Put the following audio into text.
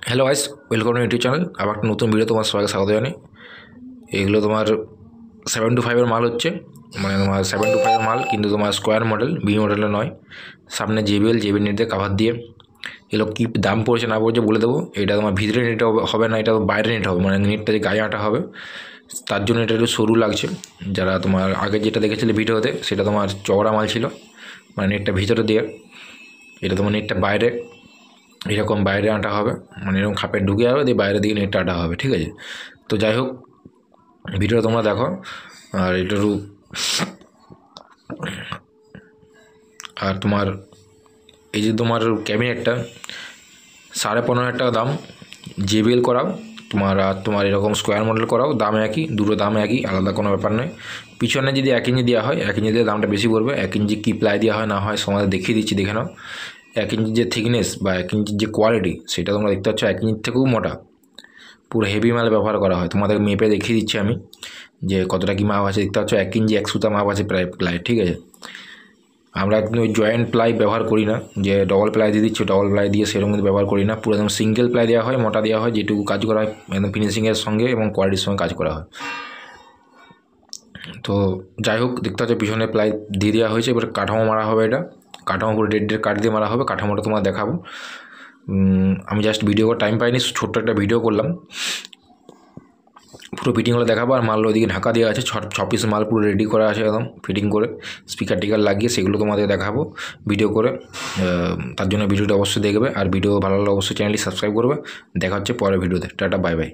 Hello guys, welcome to YouTube channel. আবার একটা নতুন ভিডিও তোমার সবাইকে স্বাগত জানাই। এগুলো তোমার 725-এর মাল হচ্ছে, মানে তোমার 725-এর মাল, কিন্তু তোমার স্কোয়ার মডেল, বি মডেলের নয়। সামনে জেবিএল নেট দিয়ে কাভার দিয়ে। এগুলো কী দাম পড়েছে না পড়েছে বলে দেবো। এটা তোমার ভিতরে নেট হবে না, এটা বাইরে নেট হবে, মানে নেটটা যে গায়ে আটা হবে, তার জন্য এটা একটু সরু লাগছে। যারা তোমার আগে যেটা দেখেছিলে ভিডিওতে, সেটা তোমার চওড়া মাল ছিল, মানে নেটটা ভিতরে দিয়ে। এটা তোমার নেটটা বাইরে, এরকম বাইরে আটা হবে, মানে এরকম খাপে ঢুকে যাবে, দিয়ে বাইরে দিকে নেটটা আটা হবে, ঠিক আছে। তো যাই হোক, ভিডিওটা তোমরা দেখো। আর একটু আর তোমার এই যে তোমার ক্যাবিনেটটা 15,500 টাকা দাম। জেবিএল করাও তোমার, আর তোমার এরকম স্কোয়ার মডেল করাও, দাম একই, দুটো দাম একই, আলাদা কোনো ব্যাপার নয়। পিছনে যদি 1 ইঞ্চি দেওয়া হয়, 1 ইঞ্চি দিয়ে দামটা বেশি পড়বে। 1 ইঞ্চি কী প্লাই দেওয়া হয় না হয় তোমাদের দেখিয়ে দিচ্ছি, দেখে নাও। 1 ইঞ্চির যে থিকনেস বা 1 ইঞ্চির যে কোয়ালিটি, সেটা তোমরা দেখতে পাচ্ছ 1 ইঞ্চির থেকেও মোটা, পুরো হেভি মাল ব্যবহার করা হয়। তোমাদের মেপে দেখিয়ে দিচ্ছি আমি যে কতটা কী মাপ আছে। দেখতে পাচ্ছ 1 ইঞ্চি 1 সুতা মাপ আছে প্রায় প্লাই, ঠিক আছে। আমরা একদম ওই জয়েন্ট প্লাই ব্যবহার করি না, যে ডবল প্লাই দিয়ে দিচ্ছি, ডবল প্লাই দিয়ে সেরকম কিন্তু ব্যবহার করি না। পুরো একদম সিঙ্গেল প্লাই দেওয়া হয়, মোটা দেওয়া হয়, যেটুকু কাজ করা হয় একদম ফিনিশিংয়ের সঙ্গে এবং কোয়ালিটির সঙ্গে কাজ করা হয়। তো যাই হোক, দেখতে পাচ্ছ পিছনে প্লাই দিয়ে দেওয়া হয়েছে। এবার কাঠামো মারা হবে, এটা কাঠামো পুরো ডেড কাঠ দিয়ে মারা হবে। কাঠামোটা তোমার দেখাবো। আমি জাস্ট ভিডিও টাইম পাইনি, ছোট্ট একটা ভিডিও করলাম, পুরো ফিটিংগুলো দেখাবো। আর মাল ওইদিকে ঢাকা দেওয়া আছে, 6 পিস মাল পুরো রেডি করা আছে একদম ফিটিং করে, স্পিকার টিকার লাগিয়ে, সেগুলো তোমাদের দেখাবো ভিডিও করে। তার জন্য ভিডিওটা অবশ্যই দেখবে, আর ভিডিও ভালো লাগলে অবশ্যই চ্যানেলটি সাবস্ক্রাইব করবে। দেখা হচ্ছে পরের ভিডিওতে। Tata, bye bye.